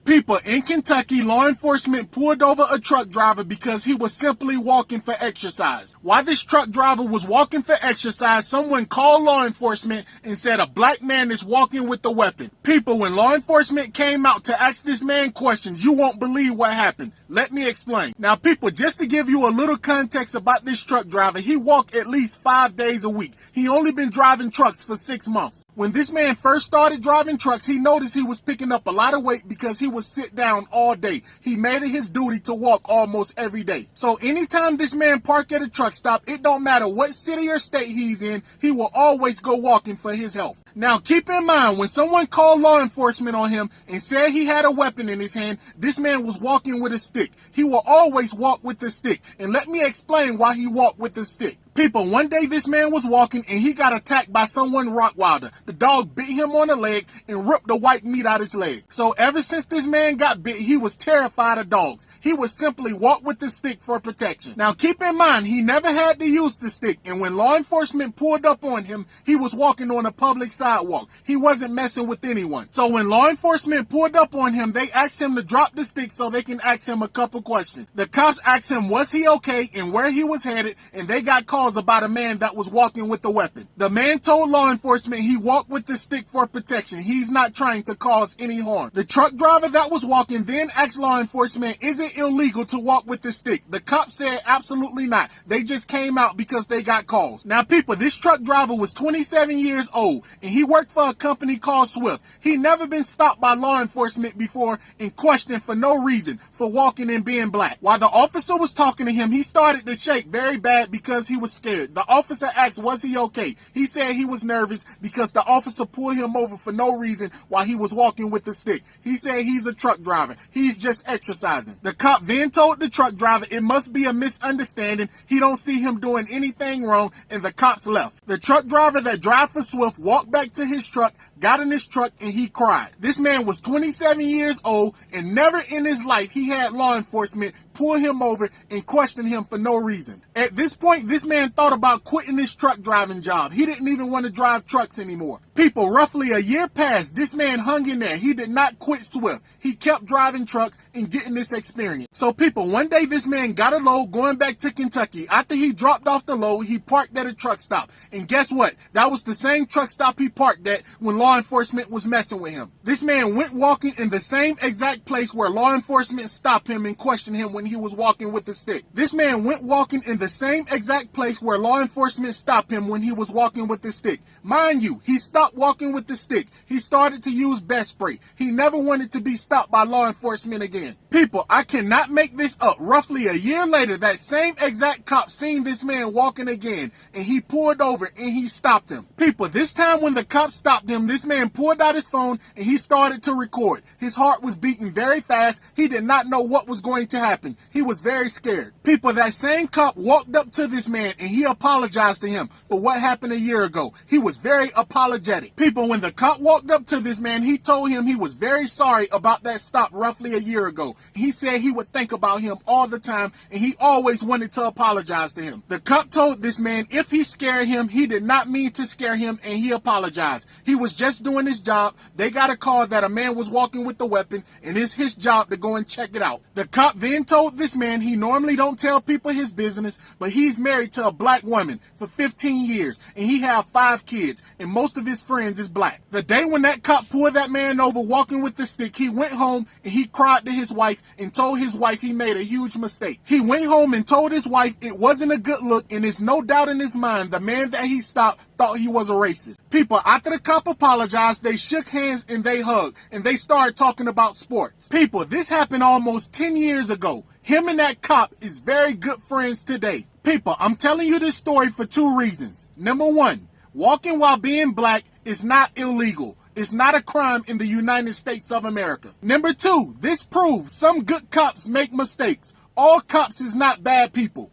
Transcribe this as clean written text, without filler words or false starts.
People, in Kentucky, law enforcement pulled over a truck driver because he was simply walking for exercise. While this truck driver was walking for exercise, someone called law enforcement and said a black man is walking with a weapon. People, when law enforcement came out to ask this man questions, you won't believe what happened. Let me explain. Now, people, just to give you a little context about this truck driver, he walked at least 5 days a week. He only been driving trucks for 6 months. When this man first started driving trucks, he noticed he was picking up a lot of weight because he would sit down all day. He made it his duty to walk almost every day. So anytime this man parked at a truck stop, it don't matter what city or state he's in, he will always go walking for his health. Now keep in mind, when someone called law enforcement on him and said he had a weapon in his hand, this man was walking with a stick. He will always walk with the stick. And let me explain why he walked with the stick. People, one day this man was walking and he got attacked by someone Rottweiler. The dog bit him on the leg and ripped the white meat out his leg. So ever since this man got bit, he was terrified of dogs. He would simply walk with the stick for protection. Now keep in mind, he never had to use the stick, and when law enforcement pulled up on him, he was walking on a public sidewalk. He wasn't messing with anyone. So when law enforcement pulled up on him, they asked him to drop the stick so they can ask him a couple questions. The cops asked him was he okay and where he was headed, and they got calls about a man that was walking with a weapon. The man told law enforcement he walked with the stick for protection. He's not trying to cause any harm. The truck driver that was walking then asked law enforcement, is it illegal to walk with the stick? The cops said absolutely not. They just came out because they got calls. Now people, this truck driver was 27 years old and he worked for a company called Swift. He never been stopped by law enforcement before and questioned for no reason for walking and being black. While the officer was talking to him, he started to shake very bad because he was scared. The officer asked, was he okay? He said he was nervous because the officer pulled him over for no reason while he was walking with the stick. He said he's a truck driver. He's just exercising. The cop then told the truck driver it must be a misunderstanding. He don't see him doing anything wrong, and the cops left. The truck driver that drive for Swift walked back to his truck, got in his truck, and he cried. This man was 27 years old, and never in his life he had law enforcement pull him over and question him for no reason. At this point, this man thought about quitting his truck driving job. He didn't even want to drive trucks anymore. People, roughly a year passed. This man hung in there. He did not quit Swift. He kept driving trucks and getting this experience. So people, one day this man got a load going back to Kentucky. After he dropped off the load, he parked at a truck stop. And guess what? That was the same truck stop he parked at when law enforcement was messing with him. This man went walking in the same exact place where law enforcement stopped him and questioned him when he was walking with the stick. This man went walking in the same exact place where law enforcement stopped him when he was walking with the stick. Mind you, he stopped walking with the stick. He started to use best spray. He never wanted to be stopped by law enforcement again. People, I cannot make this up. Roughly a year later, that same exact cop seen this man walking again, and he pulled over and he stopped him. People, this time when the cop stopped him, this man pulled out his phone and he started to record. His heart was beating very fast. He did not know what was going to happen. He was very scared. People, that same cop walked up to this man and he apologized to him for what happened a year ago. He was very apologetic. People, when the cop walked up to this man, he told him he was very sorry about that stop roughly a year ago. He said he would think about him all the time and he always wanted to apologize to him. The cop told this man if he scared him, he did not mean to scare him, and he apologized. He was just doing his job. They got a call that a man was walking with a weapon and it's his job to go and check it out. The cop then told this man he normally don't tell people his business, but he's married to a black woman for 15 years and he have 5 kids and most of his friends is black. The day when that cop pulled that man over walking with the stick, he went home and he cried to his wife and told his wife he made a huge mistake. He went home and told his wife it wasn't a good look, and there's no doubt in his mind the man that he stopped thought he was a racist. People, after the cop apologized, they shook hands and they hugged and they started talking about sports. People, this happened almost 10 years ago. Him and that cop is very good friends today. People, I'm telling you this story for 2 reasons. Number 1, walking while being black is not illegal. It's not a crime in the United States of America. Number 2, this proves some good cops make mistakes. All cops is not bad people.